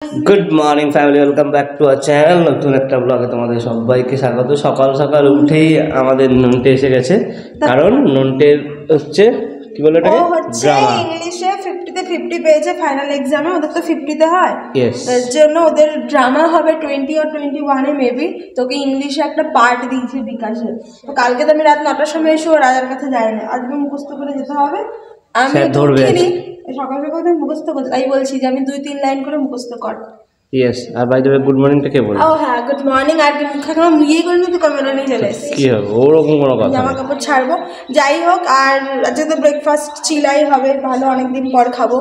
Good morning family, welcome back to our channel. নতুন একটা ব্লগে তোমাদের সবাইকে স্বাগত। সকাল সকাল উঠেই আমাদের নন্টে এসে গেছে, কারণ নন্টের হচ্ছে কি বলে এটাকে, ড্রামা। ইংলিশে 50-তে 50 পেয়েছে ফাইনাল এক্সামে, ওদের তো 50-তে হয়। ইয়েস, এর জন্য ওদের ড্রামা হবে 20 or 21-এ মেবি। তোকে ইংলিশে একটা পার্ট দিয়েছে বিকাশে। তো কালকে তো আমি রাত 9টার সময় এসে ও রাজার কাছে যাই না, আজকে মুখস্থ করে যেতে হবে। আমি ধরবে সকাল সকাল তো মুখস্থ করতে, তাই বলছি যে আমি 2-3 লাইন করে মুখস্থ কর। ইয়েস, আর বাই দ্য ওয়ে গুড মর্নিংটা কে বলবে? ও হ্যাঁ, গুড মর্নিং। আর মুখখানা ইয়ে করবি তো ক্যামেরা নিয়ে চলে এসেছিস, কি হবে ওরকম কোনো কথা? জামা কাপড় ছাড়বো, যাই হোক। আর আজকে তো ব্রেকফাস্ট চিলাই হবে, ভালো অনেকদিন পর খাবো।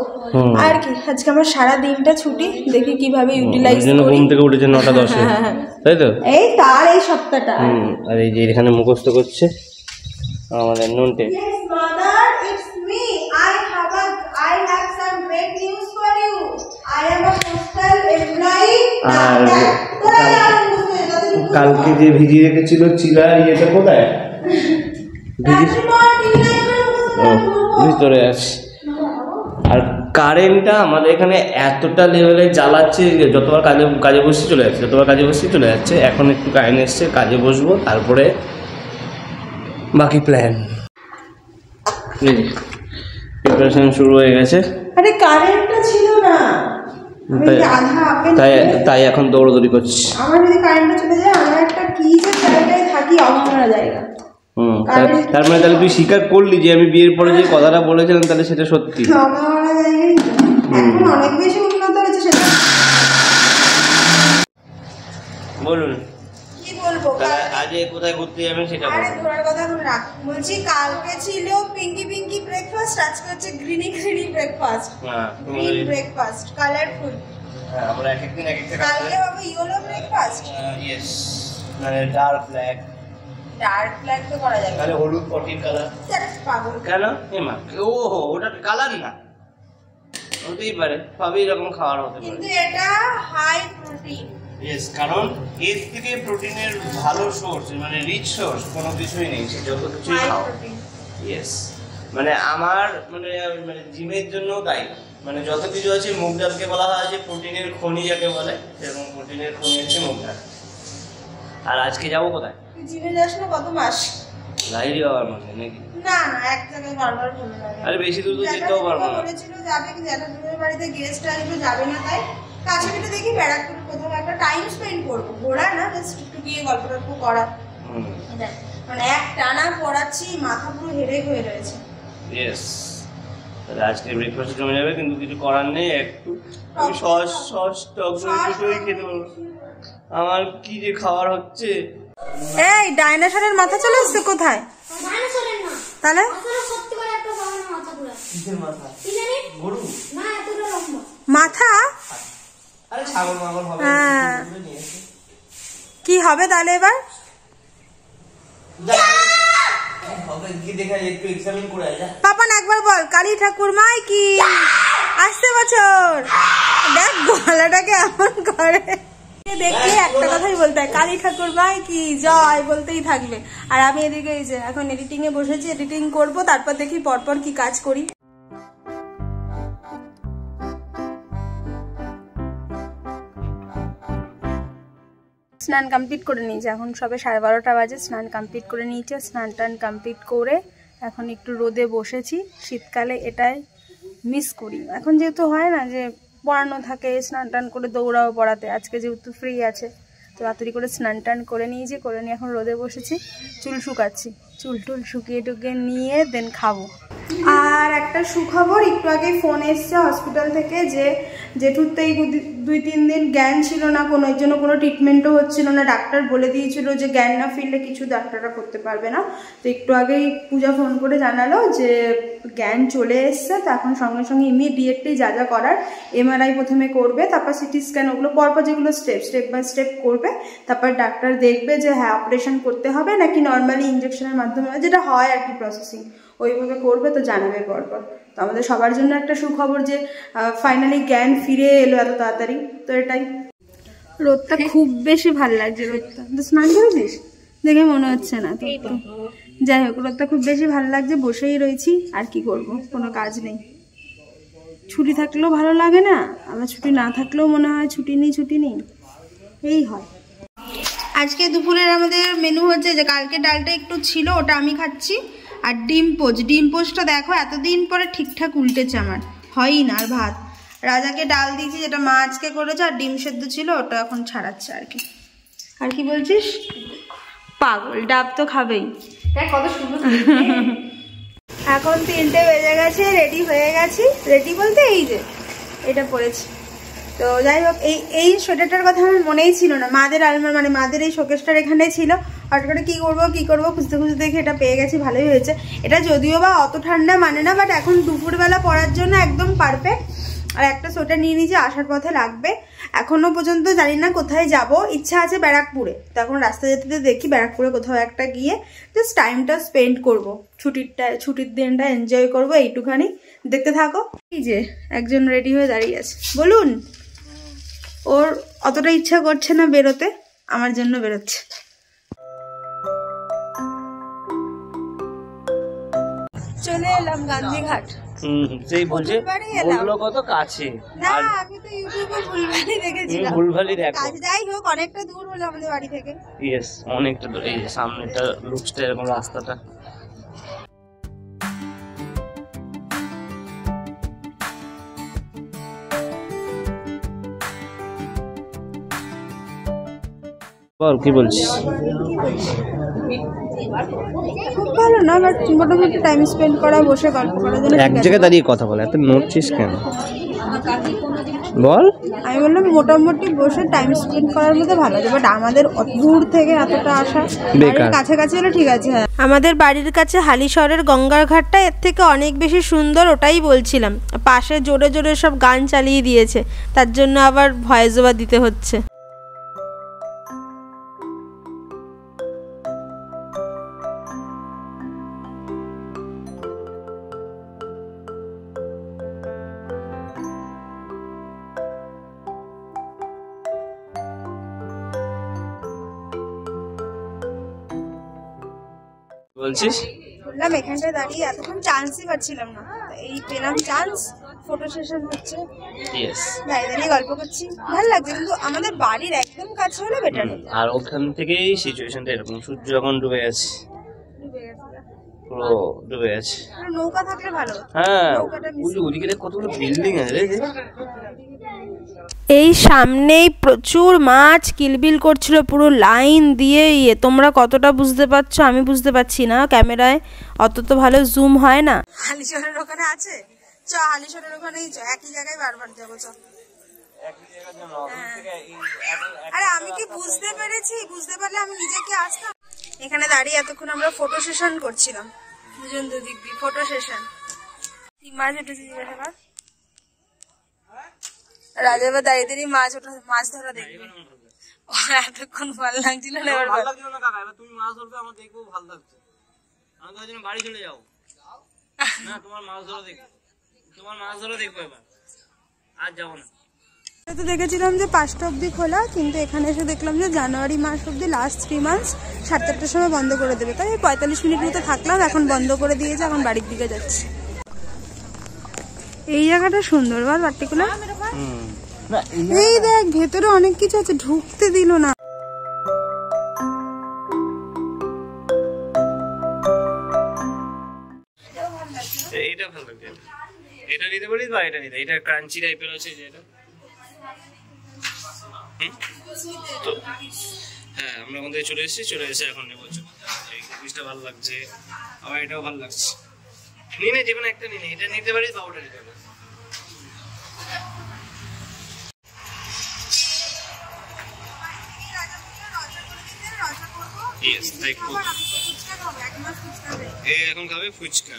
আর কি, আজকে আমার সারা দিনটা ছুটি, দেখি কিভাবে ইউটিলাইজ করি। ঘুম থেকে উঠেছে 9টা 10-এ, তাই তো? এই তার এই সপ্তাহটা। আর এই যে এখানে মুখস্থ করছে আমাদের Nonte. Yes mother, it's me. I have some great news for you. I am a postal employee. আর কালকে যে ভিজিয়ে রেখেছিল চিলা ইয়েটা কোথায়? ভিতরে আছে। আর কারেন্টটা আমাদের এখানে এতটা লেভেলে জ্বালাচ্ছে, যতবার কাজে বসে চলে যাচ্ছে। এখন একটু কারেন্ট এসছে, কাজে বসবো, তারপরে বাকি প্ল্যান। প্রিপারেশন শুরু হয়ে গেছে। আরে কারেন্টটা ছিল না, তাই এখন দৌড়দৌড়ি করছি। আমার যদি কারেন্টটা চলে যায়, আমার একটা কি যে জায়গায় থাকি, অমরা জায়গা। তার মানে তাহলে তুই স্বীকার করলি যে আমি বিয়ের পরে যে কথাটা বলেছিলাম, তাহলে সেটা সত্যি। অমরা জায়গায় এখন অনেক বেশি উন্নত হয়েছে সেটা। বলুন কি বলবো, আজ কোথায় ঘুরতে যাবেন সেটা বলুন। আরে ঘোরার কথা এখন রাখ, বলছি কালকে ছিল পিঙ্কি ব্রেকফাস্ট, আজকে হচ্ছে গ্রিনি ব্রেকফাস্ট। Green breakfast, colourful. আমরা এক একদিন এক একটা কালকে হবে ইয়েলো ব্রেকফাস্ট। ইয়েস, মানে ডার্ক ব্ল্যাক তো করা যাবে, তাহলে হলুদ পটির কালার। পাগল কেন এমা? ওটা কালার না, হতেই পারে, সবই রকম খাওয়ার হতে পারে, কিন্তু এটা হাই প্রোটিন। ইয়েস, কারণ এর থেকে প্রোটিনের ভালো সোর্স, মানে রিচ সোর্স কোনো কিছুই নেই, সে যত কিছুই খাও। ইয়েস, মানে আমার মানে জিমের জন্য তাই, মানে যত কিছু আছে, মুগ ডালকে বলা হয় যে প্রোটিনের খনি যাকে বলে, সেরকম প্রোটিনের খনি হচ্ছে মুগ ডাল। আর আজকে যাবো কোথায়? জিমে যাস না কত মাস? লাইরি বাবার মধ্যে নাকি? না এক জায়গায় বারবার বলে লাগে। আরে বেশি দূর তো যেতেও পারবো না। বলেছিল যাবে, কিন্তু জ্যাঠাদের বাড়িতে গেস্ট আসবে, যাবে না, তাই কাছে পিঠে দেখি ব্যারাকপুরে কোথাও একটা টাইম স্পেন্ড করবো, ঘোরা না, জাস্ট একটু গিয়ে গল্প টল্প করা। মানে এক টানা পড়াচ্ছি, মাথা পুরো হেডেক হয়ে রয়েছে। ইয়েস, তাহলে আজকে ব্রেকফাস্ট জমে যাবে, কিন্তু কিছু করার নেই, একটু আমি সস টক দই খেতে পারবো। আমার কি যে খাবার হচ্ছে। এই ডাইনোসরের মাথা চলে এসছে কোথায়? তাহলে মাথা কি হবে তাহলে এবার? পাপান একবার বল, কালী ঠাকুর মাই কি আসছে বছর। দেখ গলাটাকে এমন করে, দেখলে একটা কথাই বলতে হয়, কালী ঠাকুর মাই কি জয় বলতেই থাকবে। আর আমি এদিকে এই যে এখন এডিটিং এ বসেছি, এডিটিং করব, তারপর দেখি পরপর কি কাজ করি। স্নান কমপ্লিট করে নিয়েছি, এখন সবে 12:30 বাজে। স্নান কমপ্লিট করে নিয়েছি, স্নান টান কমপ্লিট করে এখন একটু রোদে বসেছি। শীতকালে এটাই মিস করি। এখন যেহেতু হয় না যে পড়ানো থাকে, স্নান টান করে দৌড়াও পড়াতে, আজকে যেহেতু ফ্রি আছে তো তাড়াতাড়ি করে স্নান টান করে নিয়েছি, করে নিয়ে এখন রোদে বসেছি, চুল শুকাচ্ছি। চুল টুল শুকিয়ে টুকিয়ে নিয়ে দেন খাবো। আর একটা সুখবর, একটু আগে ফোন এসছে হসপিটাল থেকে যে জেঠুর তো এই 2-3 দিন জ্ঞান ছিল না, কোনো এর জন্য কোনো ট্রিটমেন্টও হচ্ছিল না। ডাক্তার বলে দিয়েছিল যে জ্ঞান না ফিরলে কিছু ডাক্তাররা করতে পারবে না। তো একটু আগেই পূজা ফোন করে জানালো যে জ্ঞান চলে এসছে, তো এখন সঙ্গে সঙ্গে ইমিডিয়েটলি যা যা করার এমআরআই প্রথমে করবে, তারপর সিটি স্ক্যান, ওগুলো পরপর যেগুলো স্টেপ বাই স্টেপ করবে। তারপর ডাক্তার দেখবে যে হ্যাঁ অপারেশন করতে হবে নাকি নর্মালি ইঞ্জেকশনের মাধ্যমে, যেটা হয় আর কি প্রসেসিং, ওইভাবে করবে, তো জানাবে পরপর। তো আমাদের সবার জন্য একটা সুখবর যে ফাইনালি জ্ঞান ফিরে এলো এত তাড়াতাড়ি, তো এটাই। রোদটা খুব বেশি ভালো লাগছে, রোদটা। তো স্নান করেছিস দেখে মনে হচ্ছে না তো। যাই হোক, রোদটা খুব বেশি ভালো লাগছে, বসেই রয়েছি, আর কি করব, কোনো কাজ নেই। ছুটি থাকলেও ভালো লাগে না, আবার ছুটি না থাকলেও মনে হয় ছুটি নেই, এই হয়। আজকে দুপুরের আমাদের মেনু হচ্ছে যে কালকে ডালটা একটু ছিল, ওটা আমি খাচ্ছি, আর ডিম পোস্টটা দেখো এতদিন পরে ঠিকঠাক উল্টেছে, আমার হয়ই না। আর ভাত রাজাকে ডাল দিয়েছি, যেটা মা আজকে করেছে, আর ডিম সেদ্ধ ছিল, ওটা এখন ছাড়াচ্ছে আর কি। আর কি বলছিস? পাগল, ডাব তো খাবেই। কত সুন্দর। এখন 3টে বেজে গেছে, রেডি হয়ে গেছি। রেডি বলতে এই যে এটা পরেছি। তো যাই হোক, এই সোয়েটারটার কথা আমার মনেই ছিল না। মাদের আলমার মানে মাদের এই শোকেসটার এখানে ছিল, হঠাৎ করে কী করবো খুঁজতে দেখে এটা পেয়ে গেছি, ভালোই হয়েছে। এটা যদিও বা অত ঠান্ডা মানে না, বাট এখন দুপুরবেলা পরার জন্য একদম পারফেক্ট। আর একটা সোয়েটার নিয়ে নিয়েছি, আসার পথে লাগবে। এখনো পর্যন্ত জানি না কোথায় যাব, ইচ্ছা আছে ব্যারাকপুরে। তো এখন রাস্তা যেতে দেখি ব্যারাকপুরে কোথাও একটা গিয়ে জাস্ট টাইমটা স্পেন্ড করবো, ছুটির দিনটা এনজয় করবো, এইটুখানি। দেখতে থাকো। এই যে একজন রেডি হয়ে দাঁড়িয়ে আছে, বলুন। ওর অতটা ইচ্ছা করছে না বেরোতে, আমার জন্য বেরোচ্ছে। চলে এলাম গান্ধীঘাট। সেই বলছে বললো কত কাছে, না আমি তো ইউটিউবে ভুলভালি দেখেছিলাম। ভুলভালি দেখো, কাছে যাই হোক অনেকটা দূর হলো আমাদের বাড়ি থেকে। ইয়েস, অনেকটা দূর। এই যে সামনেটা লুকসটা এরকম, রাস্তাটা। বল কি বলছিস? খুব ভালো না, বাট মোটামুটি টাইম স্পেন্ড করা, বসে গল্প করার জন্য। এক জায়গায় দাঁড়িয়ে কথা বলে, এত নড়ছিস কেন বল? আমি বললাম মোটামুটি বসে টাইম স্পেন্ড করার মধ্যে ভালো আছে, বাট আমাদের দূর থেকে এতটা আসা, বাড়ির কাছাকাছি হলে ঠিক আছে। আমাদের বাড়ির কাছে হালিশহরের গঙ্গার ঘাটটা এর থেকে অনেক বেশি সুন্দর, ওটাই বলছিলাম। পাশে জোরে জোরে সব গান চালিয়ে দিয়েছে, তার জন্য আবার ভয়েস ওভার দিতে হচ্ছে। বলছিস? বললাম এখানটায় দাঁড়িয়ে এতক্ষণ চান্সই পাচ্ছিলাম না, এই পেলাম চান্স। ফটো সেশন হচ্ছে, দাঁড়িয়ে গল্প করছি, ভালো লাগছে। কিন্তু আমাদের বাড়ির একদম কাছে হলে বেটার হতো। আর ওখান থেকেই সিচুয়েশনটা এরকম, সূর্য যখন ডুবে গেছে, পুরো ডুবে গেছে। নৌকা থাকলে ভালো। হ্যাঁ, ওদিকে কতগুলো বিল্ডিং আছে রে। এই সামনেই প্রচুর মাছ কিলবিল করছিল পুরো লাইন দিয়ে। তোমরা কতটা বুঝতে পারছো আমি বুঝতে পারছি না, ক্যামেরায় অত তো ভালো জুম হয় না। হালিশহরের ওখানে আছে, চ হালিশহরের ওখানেই চ, একই জায়গায় বারবার যাবো, চ। আরে আমি কি বুঝতে পেরেছি, বুঝতে পারলে আমি নিজে কি আসতাম। এখানে দাঁড়িয়ে এতক্ষণ আমরা ফটো সেশন করছিলাম, দুজন দুদিক দিয়ে ফটো সেশন। মাছ উঠেছে জিজ্ঞাসা, রাজা বা দাঁড়িয়ে মাছ ধরা দেখবে। এতক্ষণ ভালো লাগছিল না, এবার ভালো লাগছিল না কাকা। এবার তুমি মাছ ধরবে, আমার দেখবো ভালো লাগছে। আমি তো জন্য বাড়ি চলে যাও না, তোমার মাছ ধরা দেখবো এবার, আর যাবো না। তো দেখেছিলাম যে 5টা অবধি খোলা, কিন্তু এখানে এসে দেখলাম যে জানুয়ারি মাস অবধি, লাস্ট 3 মান্থস 7:30টার সময় বন্ধ করে দেবে। তাই 45 মিনিট মতো থাকলাম, এখন বন্ধ করে দিয়েছে, এখন বাড়ির দিকে যাচ্ছি। এই জায়গাটা সুন্দর বল, পার্টিকুলার। এই দেখ ভেতরে অনেক কিছু আছে, ঢুকতে দিল না। এটা ভালো লাগছে, এটা নিতে পারিস বা এটা নিতে, এটা ক্রাঞ্চি টাইপের আছে যেটা। তো হ্যাঁ, আমরা ওখান থেকে চলে এসে এখন নেবো। এই জিনিসটা ভালো লাগছে, আবার এটাও ভালো লাগছে। নিয়ে যে কোনো একটা নিয়ে, এটা নিতে পারিস বা ওটা নিতে পারিস। এখন খাবে ফুচকা।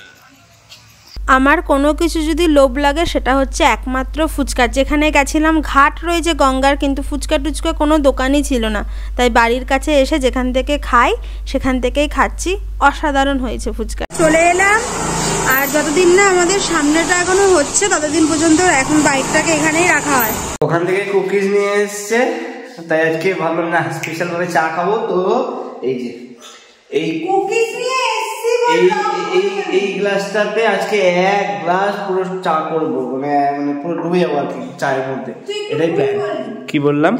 আমার কোনো কিছু যদি লোভ লাগে সেটা হচ্ছে একমাত্র ফুচকা। যেখানে গেছিলাম ঘাট রয়েছে গঙ্গার, কিন্তু ফুচকা টুচকা কোনো দোকানই ছিল না। তাই বাড়ির কাছে এসে যেখান থেকে খাই সেখান থেকেই খাচ্ছি। অসাধারণ হয়েছে ফুচকা। চলে এলাম, আর যতদিন না আমাদের সামনেটা এখনো হচ্ছে ততদিন পর্যন্ত এখন বাইকটাকে এখানেই রাখা হয়। ওখান থেকে কুকিজ নিয়ে এসছে, তাই আজকে ভাবলাম না স্পেশাল ভাবে চা খাবো। তো এই যে এই কুকিজ নিয়ে এসেছি এই গ্লাসটাতে আজকে এক গ্লাস পুরো চা করবো, মানে পুরো ডুবে যাবো আর কি চায়ের মধ্যে, এটাই প্ল্যান। কি বললাম?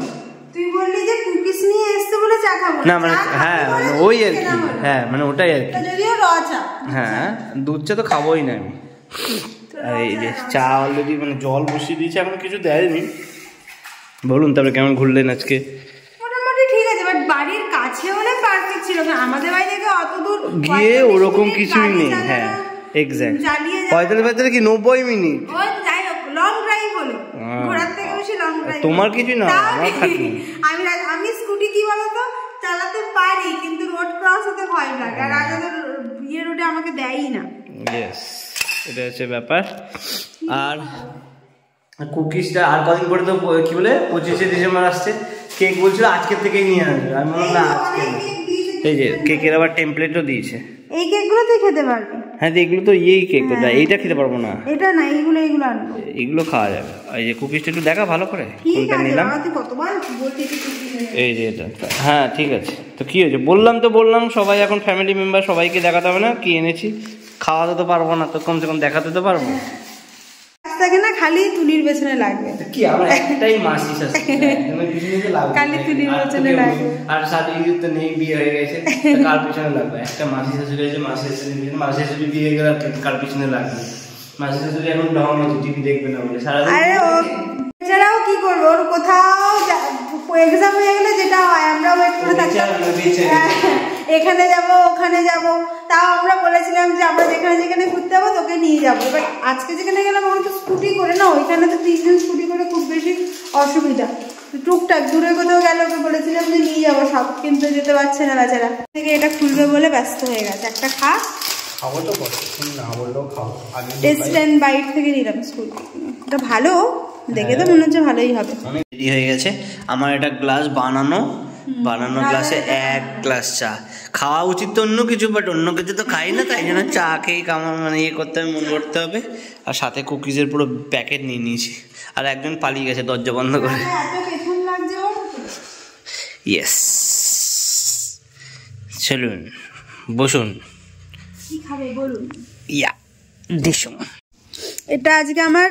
তুই বললি যে কুকিজ নিয়ে আসতে বলে চা খাবো না, মানে হ্যাঁ মানে ওই আর কি, হ্যাঁ মানে ওটাই আর কি। যদিও র চা, হ্যাঁ দুধ চা তো খাবোই না আমি। আর এই যে চা অলরেডি মানে জল বসিয়ে দিয়েছে, এখন কিছু দেয়নি। বলুন তারপরে কেমন ঘুরলেন আজকে? মোটামুটি ঠিক আছে, বাট বাড়ির কাছে হলে পারফেক্ট ছিল, আমাদের বাড়ি থেকে অত দূর গিয়ে ওরকম কিছুই নেই। হ্যাঁ এক্স্যাক্ট 45 কি 90 মিনিট, ওই যাই হোক লং ড্রাইভ হলো, ঘোরার থেকে বেশি লং ড্রাইভ। তোমার কিছু না, আমার খাটনি। আমি স্কুটি কি বলতো চালাতে পারি, কিন্তু রোড ক্রস হতে ভয় লাগে, আর আগে বিয়ে রোডে আমাকে দেয়ই না। ইয়েস, এটা হচ্ছে ব্যাপার। আর কুকিজটা আর কদিন পরে তো কি বলে 25শে ডিসেম্বর আসছে, কেক বলছিল আজকের থেকেই নিয়ে আসবে। আমি বললাম না আজকে, এই যে কেকের আবার টেমপ্লেটও দিয়েছে। এই কেকগুলো তুই খেতে পারবি? হ্যাঁ এগুলো তো এই কেক, তো এইটা খেতে পারবো না। এটা না, এইগুলো আনবো, এগুলো খাওয়া যাবে। এই যে কুকিজটা একটু দেখা ভালো করে, কোনটা নিলাম। তুই কতবার বলছিস এই যে এটা, হ্যাঁ ঠিক আছে। তো কি হয়েছে বললাম, সবাই এখন ফ্যামিলি মেম্বার, সবাইকে দেখাতে হবে না কি এনেছি। খাওয়াতে তো পারবো না, তো কমসে কম দেখাতে তো পারবো। থাকে না খালি তুলির পেছনে লাগবে কি, আমার একটাই মাসি শাশুড়ি, খালি তুলির পেছনে লাগবে। আর সাথে তো নেই, বিয়ে হয়ে গেছে, কার পিছনে লাগবে? একটা মাসি শাশুড়ি আছে, মাসি শাশুড়ি বিয়ে গেলে কার পিছনে লাগবে? মাসি শাশুড়ি এখন ডং আছে, টিভি দেখবে না বলে সারাদিন। আরে ও এছাড়াও কি করবো, ওর কোথাও এক্সাম হয়ে গেলে যেটা হয় আমরা ওয়েট করে থাকি, এখানে যাব ওখানে যাব। তাও আমরা বলেছিলাম যে আমরা যেখানে ঘুরতে যাবো তোকে নিয়ে যাবো। এবার আজকে যেখানে গেলাম আমরা তো স্কুটি করে না, ওইখানে তো 3 জন স্কুটি করে খুব বেশি অসুবিধা। টুকটাক দূরে কোথাও গেলে ওকে বলেছিলাম যে নিয়ে যাবো, সব কিন্তু যেতে পারছে না বেচারা। থেকে এটা খুলবে বলে ব্যস্ত হয়ে গেছে। একটা খা, খাবো তো না বললেও খাবো। টেস্ট এন্ড বাইট থেকে নিলাম স্কুটি, এটা ভালো দেখে তো মনে হচ্ছে ভালোই হবে। রেডি হয়ে গেছে আমার এটা গ্লাস বানানো গ্লাসে 1 গ্লাস চা। খাওয়া উচিত তো অন্য কিছু, বাট অন্য কিছু তো খাই না, তাই জন্য চা খেয়েই মানে ইয়ে করতে হবে, মন করতে হবে। আর সাথে কুকিজের পুরো প্যাকেট নিয়ে নিয়েছি। আর একজন পালিয়ে গেছে দরজা বন্ধ করে। ইয়েস, চলুন বসুন। কি খাবে বলুন? ইয়া দিশুন। এটা আজকে আমার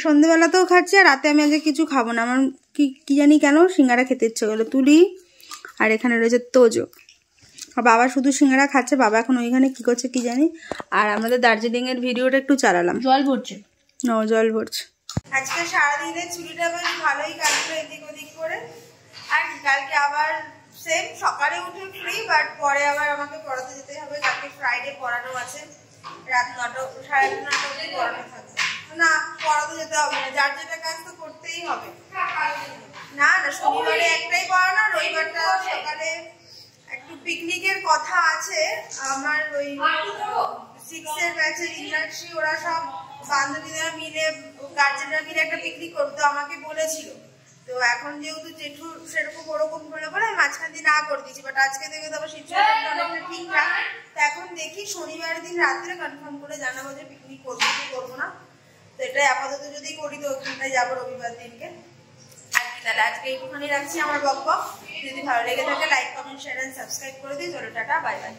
সন্ধ্যেবেলাতেও খাচ্ছি, আর রাতে আমি আজকে কিছু খাবো না। আমার কি জানি কেন সিঙ্গারা খেতে ইচ্ছে গেলো। তুলি আর এখানে রয়েছে তোজো, আর বাবা শুধু সিঙ্গারা খাচ্ছে। বাবা এখন ওইখানে কি করছে কি জানি। আর আমাদের দার্জিলিং এর ভিডিওটা একটু চালালাম। জল ভরছে, জল ভরছে। আজকে সারাদিনের চুরিটা বেশ ভালোই কাটলো এদিক ওদিক করে। আর কালকে আবার সেম সকালে উঠে ফ্রি, বাট পরে আবার আমাকে পড়াতে যেতে হবে। কালকে ফ্রাইডে পড়ানো আছে, রাত 9টা 9:30 অবধি পড়ানো থাকবে। না পড়াতে যেতে হবে না, যার যেটা কাজ তো করতেই হবে। না শনিবারে একটাই পড়ানো, রবিবারটা সকালে একটু পিকনিকের কথা আছে। আমার ওই 6 এর ব্যাচের ইন্ডাস্ট্রি ওরা সব বান্ধবীরা মিলে, গার্জেনরা মিলে একটা পিকনিক করবে, তো আমাকে বলেছিল। তো এখন যেহেতু জেঠু সেরকম ওরকম বলে আমি মাঝখান দিয়ে না করে দিচ্ছি, বাট আজকে দেখে তো আবার সিচুয়েশনটা অনেকটা ঠিকঠাক। তো এখন দেখি শনিবার দিন রাত্রে কনফার্ম করে জানাবো যে পিকনিক করবো কি করবো না। তো এটাই আপাতত যদি করি তো ওখানটায় যাবো রবিবার দিনকে। আর কি তাহলে আজকে এইটুখানি রাখছি আমার বকবক। যদি ভালো লেগে থাকে like comment share and subscribe করে দিই। চলো টাটা, বাই বাই।